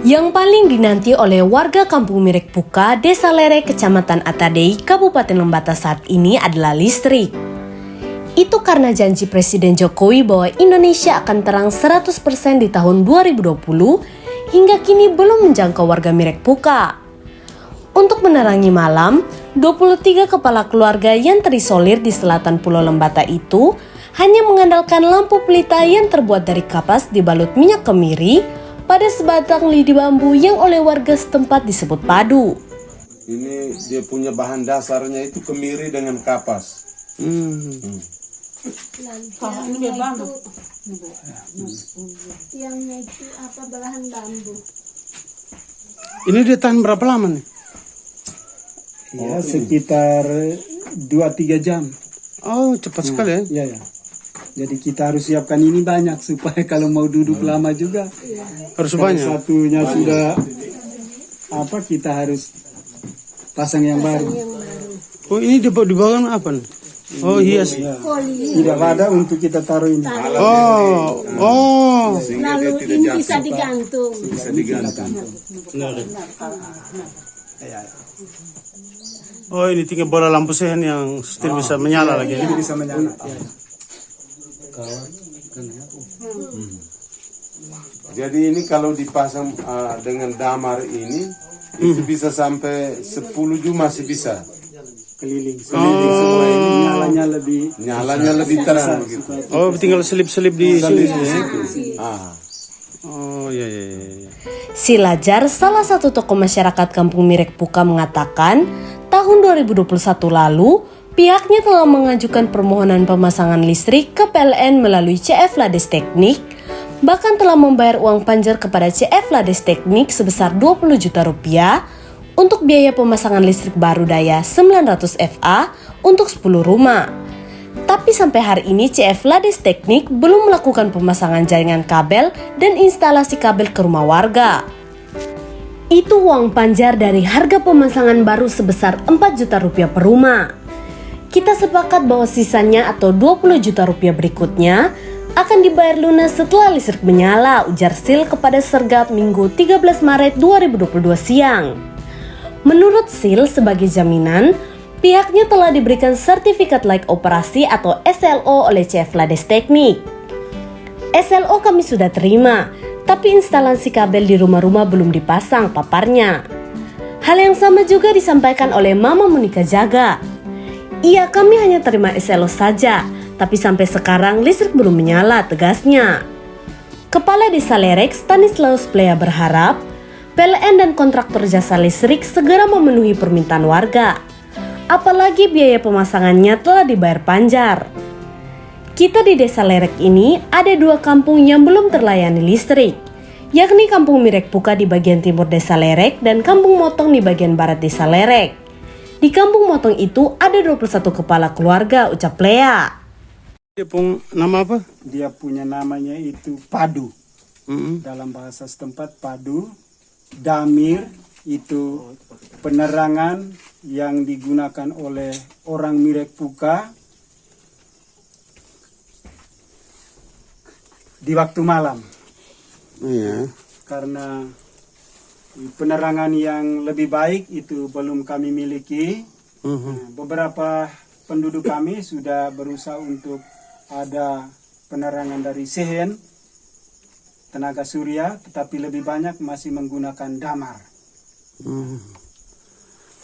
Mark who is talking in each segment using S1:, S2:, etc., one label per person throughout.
S1: Yang paling dinanti oleh warga Kampung Mirek Puka, Desa Lerek, Kecamatan Atadei, Kabupaten Lembata saat ini adalah listrik. Itu karena janji Presiden Jokowi bahwa Indonesia akan terang 100% di tahun 2020, hingga kini belum menjangkau warga Mirek Puka. Untuk menerangi malam, 23 kepala keluarga yang terisolir di selatan Pulau Lembata itu hanya mengandalkan lampu pelita yang terbuat dari kapas dibalut minyak kemiri pada sebatang lidi bambu yang oleh warga setempat disebut padu.
S2: Ini dia punya bahan dasarnya itu kemiri dengan kapas.
S3: Ini bambu.
S4: Yang itu apa, belahan bambu.
S5: Ini dia tahan berapa lama nih?
S6: Ya, sekitar 2-3 jam.
S5: Oh, cepat sekali ya?
S6: Iya, ya. Jadi kita harus siapkan ini banyak supaya kalau mau duduk lama juga.
S5: Harus
S6: Kalau
S5: banyak.
S6: satunya sudah kita harus pasang yang baru.
S5: Oh, ini di bawah apa nih? Oh, hias.
S6: Ya. Tidak ada untuk kita taruh ini.
S5: Oh.
S4: Lalu ini bisa digantung.
S2: Bisa digantung.
S5: Oh, ini tinggal bola lampu sehen yang still bisa menyala lagi.
S6: Ini bisa menyala.
S2: Jadi ini kalau dipasang dengan damar ini itu bisa sampai 10 juga masih bisa.
S6: Keliling semua ini
S2: Nyalanya lebih terang begitu.
S5: Oh, tinggal selip-selip di sini. Oh, iya.
S1: Si Lajar, salah satu tokoh masyarakat Kampung Mirek Puka, mengatakan tahun 2021 lalu pihaknya telah mengajukan permohonan pemasangan listrik ke PLN melalui CF Lades Teknik, bahkan telah membayar uang panjar kepada CF Lades Teknik sebesar 20 juta rupiah untuk biaya pemasangan listrik baru daya 900 VA untuk 10 rumah. Tapi sampai hari ini CF Lades Teknik belum melakukan pemasangan jaringan kabel dan instalasi kabel ke rumah warga. Itu uang panjar dari harga pemasangan baru sebesar 4 juta rupiah per rumah. Kita sepakat bahwa sisanya atau 20 juta rupiah berikutnya akan dibayar lunas setelah listrik menyala, ujar Sil kepada Sergap Minggu 13 Maret 2022 siang. Menurut Sil, sebagai jaminan, pihaknya telah diberikan sertifikat layak operasi atau SLO oleh CF Lades Teknik. SLO kami sudah terima, tapi instalasi kabel di rumah-rumah belum dipasang, paparnya. Hal yang sama juga disampaikan oleh Mama Monika Jaga. Iya, kami hanya terima SLO saja, tapi sampai sekarang listrik belum menyala, tegasnya. Kepala Desa Lerek, Stanislaus Plea, berharap PLN dan kontraktor jasa listrik segera memenuhi permintaan warga. Apalagi biaya pemasangannya telah dibayar panjar. Kita di Desa Lerek ini ada 2 kampung yang belum terlayani listrik, yakni Kampung Mirek Puka di bagian timur Desa Lerek dan Kampung Motong di bagian barat Desa Lerek. Di Kampung Motong itu ada 21 kepala keluarga, ucap Lea.
S5: Dia punya nama apa?
S6: Dia punya namanya itu padu. Dalam bahasa setempat padu. Damir itu penerangan yang digunakan oleh orang Mirek Puka di waktu malam.
S5: Iya.
S6: Karena penerangan yang lebih baik itu belum kami miliki. Beberapa penduduk kami sudah berusaha untuk ada penerangan dari sehen, tenaga surya, tetapi lebih banyak masih menggunakan damar.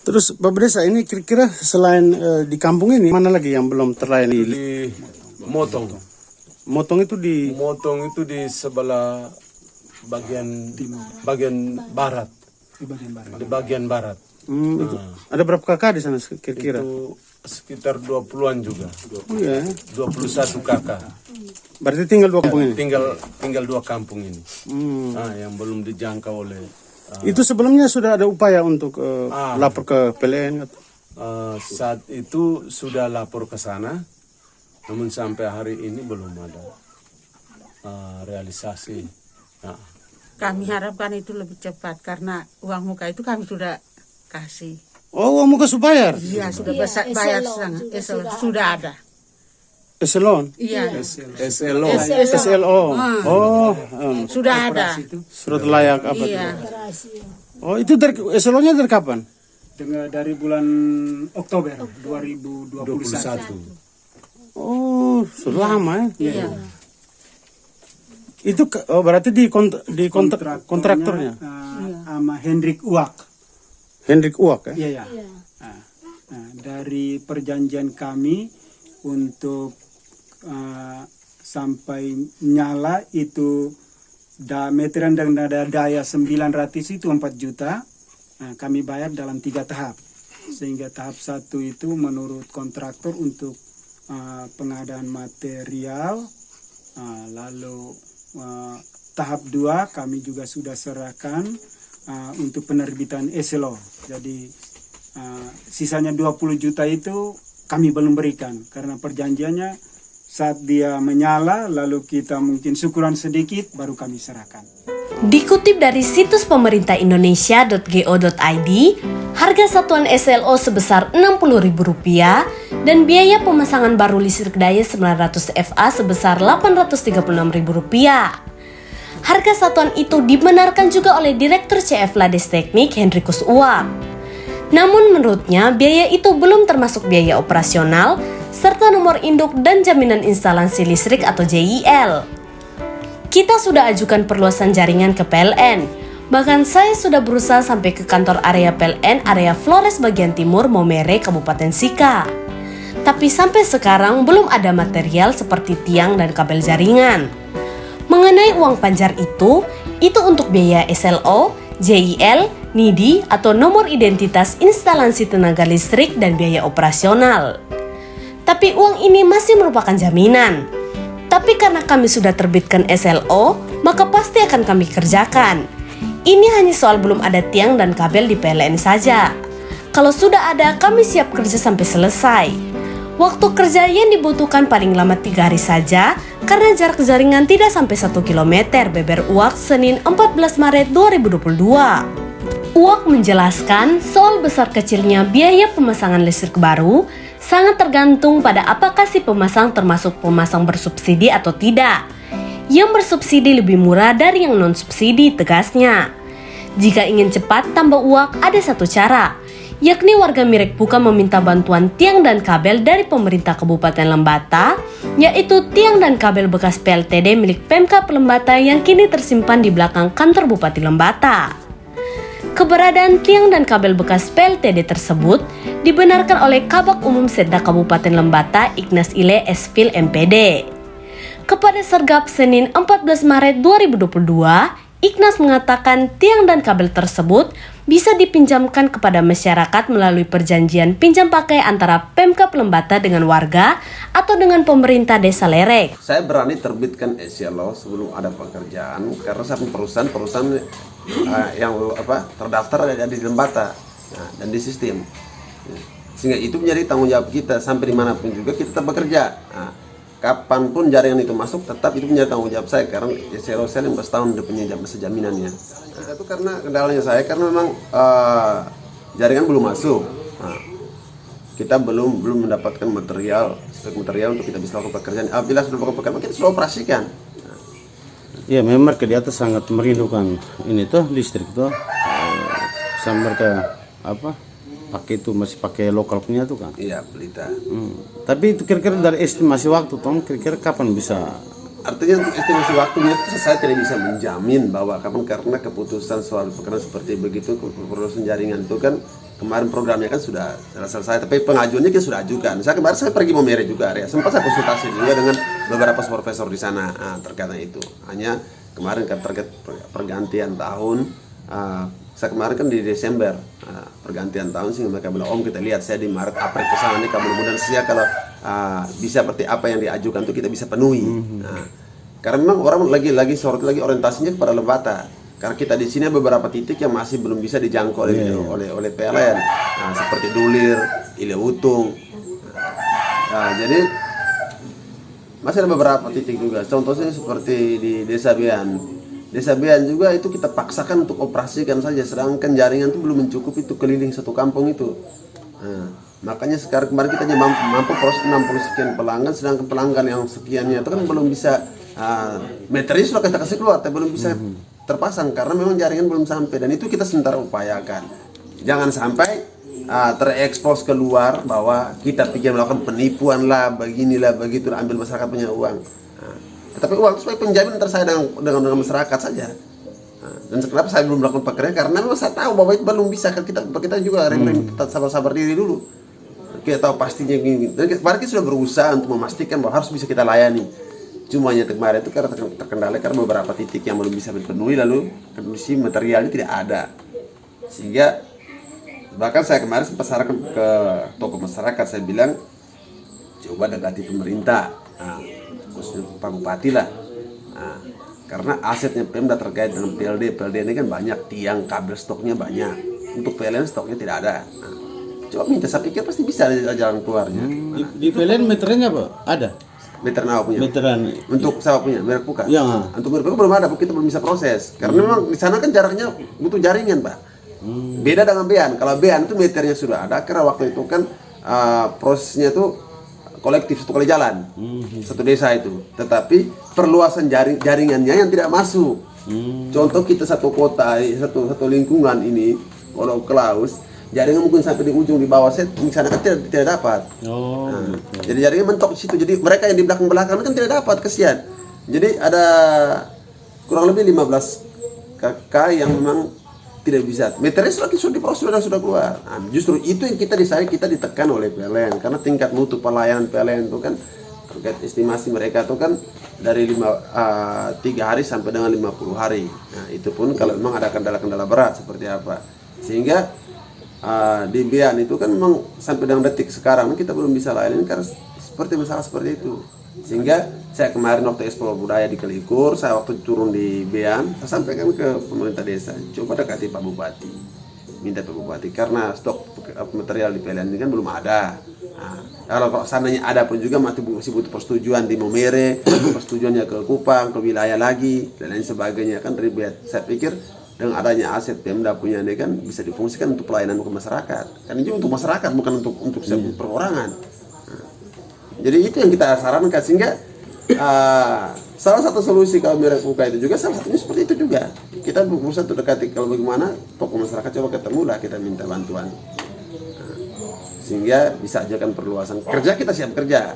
S5: Terus Bapak Desa, ini kira-kira selain di kampung ini mana lagi yang belum terlayani?
S2: Di Motong.
S5: Motong itu di
S2: sebelah bagian barat. Di bagian barat.
S5: itu. Ada berapa kakak di sana kira-kira?
S2: Itu sekitar 20-an juga.
S5: Oh ya.
S2: 21 kakak.
S5: Berarti tinggal 2 kampung ini?
S2: Tinggal 2 kampung ini. Yang belum dijangkau oleh.
S5: Itu sebelumnya sudah ada upaya untuk lapor ke PLN?
S2: Saat itu sudah lapor ke sana, namun sampai hari ini belum ada realisasi.
S3: Kami harapkan itu lebih cepat karena uang muka itu kami sudah kasih.
S5: Oh, uang muka sudah bayar?
S3: Iya, sudah bayar sudah ada.
S5: Eselon.
S3: Iya,
S2: SLO.
S5: SLO. Oh,
S3: sudah ada.
S5: surat layak apa itu?
S3: Iya,
S5: Oh, itu dari eselonnya dari kapan?
S6: Dari bulan Oktober 2021.
S5: Oh, sudah lama ya.
S6: Iya.
S5: Itu berarti di kontraktornya.
S6: Sama Hendrik Uwak.
S5: Hendrik Uwak ya.
S6: Iya, ya. Nah, dari perjanjian kami untuk sampai nyala itu meteran dan daya 900 itu 4 juta. Nah, kami bayar dalam 3 tahap. Sehingga tahap 1 itu menurut kontraktor untuk pengadaan material. Lalu tahap 2 kami juga sudah serahkan untuk penerbitan SLO. Jadi sisanya 20 juta itu kami belum berikan karena perjanjiannya saat dia menyala lalu kita mungkin syukuran sedikit baru kami serahkan.
S1: Dikutip dari situs pemerintah Indonesia.go.id, harga satuan SLO sebesar Rp60.000 dan biaya pemasangan baru listrik daya 900 FA sebesar Rp836.000. Harga satuan itu dibenarkan juga oleh Direktur CF Lades Teknik Hendrikus Uwak. Namun menurutnya biaya itu belum termasuk biaya operasional serta nomor induk dan jaminan instalasi listrik atau JIL. Kita sudah ajukan perluasan jaringan ke PLN. Bahkan saya sudah berusaha sampai ke kantor area PLN area Flores bagian timur Momere, Kabupaten Sika. Tapi sampai sekarang belum ada material seperti tiang dan kabel jaringan. Mengenai uang panjar itu untuk biaya SLO, JIL, NIDI atau nomor identitas instalasi tenaga listrik dan biaya operasional. Tapi uang ini masih merupakan jaminan. Tapi karena kami sudah terbitkan SLO, maka pasti akan kami kerjakan. Ini hanya soal belum ada tiang dan kabel di PLN saja. Kalau sudah ada, kami siap kerja sampai selesai. Waktu kerja yang dibutuhkan paling lama 3 hari saja, karena jarak jaringan tidak sampai 1 km, beber Uwak Senin 14 Maret 2022. Uwak menjelaskan soal besar kecilnya biaya pemasangan listrik baru sangat tergantung pada apakah si pemasang termasuk pemasang bersubsidi atau tidak. Yang bersubsidi lebih murah dari yang non-subsidi, tegasnya. Jika ingin cepat tambah Uwak, ada satu cara, yakni warga Mirek Puka meminta bantuan tiang dan kabel dari pemerintah Kabupaten Lembata, yaitu tiang dan kabel bekas PLTD milik Pemkab Lembata yang kini tersimpan di belakang kantor Bupati Lembata. Keberadaan tiang dan kabel bekas PLTD tersebut dibenarkan oleh Kabak Umum Setda Kabupaten Lembata Ignas Ile Esfil MPD. Kepada Sergap Senin 14 Maret 2022, Ignas mengatakan tiang dan kabel tersebut bisa dipinjamkan kepada masyarakat melalui perjanjian pinjam pakai antara Pemkab Lembata dengan warga atau dengan pemerintah Desa Lerek.
S7: Saya berani terbitkan SLO sebelum ada pekerjaan karena saya perusahaan yang terdaftar ada di Lembata dan di sistem, sehingga itu menjadi tanggung jawab kita sampai dimanapun juga kita tetap bekerja. Kapanpun jaringan itu masuk tetap itu menjadi tanggung jawab saya karena SLO saya 15 tahun udah punya jaminannya. Itu karena kendalanya saya karena memang jaringan belum masuk. Kita belum mendapatkan material untuk kita bisa lakukan pekerjaan. Apabila sudah melakukan pekerjaan kita sudah operasikan.
S5: Ya memang di atas sangat merindukan ini tuh listrik tuh. Sampai mereka pakai itu masih pakai lokal punya tuh kan.
S7: Iya, pelita.
S5: Tapi itu kira-kira dari estimasi waktu Tom, kira-kira kapan bisa?
S7: Artinya untuk estimasi waktunya itu saya tidak bisa menjamin bahwa kapan, karena keputusan soal pekerjaan seperti begitu, keputusan jaringan itu kan kemarin programnya kan sudah selesai, tapi pengajuannya kita sudah ajukan. Kemarin saya pergi Momere juga, ya. Sempat saya konsultasi juga dengan beberapa profesor di sana terkait itu. Hanya kemarin kan terkait pergantian tahun, saya kemarin kan di Desember pergantian tahun, sehingga mereka bilang om kita lihat saya di Maret April kesana nih, mudah-mudahan saya kalau bisa seperti apa yang diajukan itu kita bisa penuhi. Karena memang orang lagi sorot lagi orientasinya kepada Lembata. Karena kita di sini ada beberapa titik yang masih belum bisa dijangkau oleh PLN, seperti Dulir, Ile Utung. Jadi masih ada beberapa titik juga. Contohnya seperti di Desa Bian. Desa Bian juga itu kita paksakan untuk operasikan saja, sedangkan jaringan itu belum mencukupi itu keliling satu kampung itu. Makanya sekarang kemarin kita hanya mampu proses 60 sekian pelanggan, sedangkan pelanggan yang sekiannya itu kan belum bisa meternya sudah kita kasih keluar, tapi belum bisa terpasang karena memang jaringan belum sampai, dan itu kita sementara upayakan. Jangan sampai terekspos keluar bahwa kita pikir melakukan penipuan lah, beginilah begitu, ambil masyarakat punya uang. Tetapi uang itu sebagai penjamin antara saya dengan masyarakat saja. Dan kenapa saya belum melakukan pekerjaan? Karena memang saya tahu bahwa itu belum bisa. Kita juga tetap sabar-sabar diri dulu. Kita tahu pastinya gini. Dan kemarin kita sudah berusaha untuk memastikan bahwa harus bisa kita layani. Cuma yang kemarin itu karena terkendala karena beberapa titik yang belum bisa dipenuhi, lalu kondisi materialnya tidak ada. Sehingga bahkan saya kemarin sempat sarankan ke tokoh masyarakat, saya bilang coba dekati pemerintah, khususnya Pak Bupati lah. Karena asetnya Pemda terkait dengan PLD ini kan banyak, tiang kabel stoknya banyak, untuk PLN stoknya tidak ada. Coba minta, saya pikir pasti bisa ada jalan keluarnya.
S5: Di PLN meterannya apa? Ada?
S7: Meteran apa punya?
S5: Meteran.
S7: Untuk saya punya, merek Puka.
S5: Ya.
S7: Untuk merek Puka belum ada, kita belum bisa proses. Karena memang di sana kan jaraknya butuh jaringan, Pak. Beda dengan Bean. Kalau Bean itu meternya sudah ada, karena waktu itu kan prosesnya itu kolektif, satu kali jalan, satu desa itu. Tetapi perluasan jaringannya yang tidak masuk. Contoh kita satu kota, satu lingkungan ini, kalau Klaus, jaringan mungkin sampai di ujung di bawah set, di sana kan tidak dapat. Jadi jaringan mentok di situ. Jadi mereka yang di belakang kan tidak dapat, kesian. Jadi ada kurang lebih 15 KK yang memang tidak bisa. Meternya sudah diproses, sudah keluar. Nah, justru itu yang kita ditekan oleh PLN, karena tingkat mutu pelayanan PLN itu kan terkait estimasi mereka itu kan dari 3 hari sampai dengan 50 hari. Nah, itu pun kalau memang ada kendala-kendala berat seperti apa. Sehingga di Bean itu kan memang sampai dengan detik sekarang kita belum bisa layani karena seperti masalah seperti itu. Sehingga saya kemarin waktu Expo Budaya di Kalikur, saya waktu turun di Bean, saya sampaikan ke pemerintah desa, coba dekati Pak Bupati, minta Pak Bupati, karena stok material di PLN ini kan belum ada. Nah, kalau seandainya ada pun juga masih butuh persetujuan di Momere, persetujuannya ke Kupang, ke wilayah lagi, dan lain sebagainya, kan ribet. Saya pikir dengan adanya aset Pemda punya ini kan bisa difungsikan untuk pelayanan ke masyarakat. Kan ini untuk masyarakat, bukan untuk perorangan. Jadi itu yang kita sarankan, sehingga salah satu solusi kalau merek Puka itu juga salah satunya seperti itu juga. Kita berusaha untuk dekati, kalau bagaimana tokoh masyarakat coba ketemu lah, kita minta bantuan. Sehingga bisa ajakan perluasan kerja, kita siap kerja.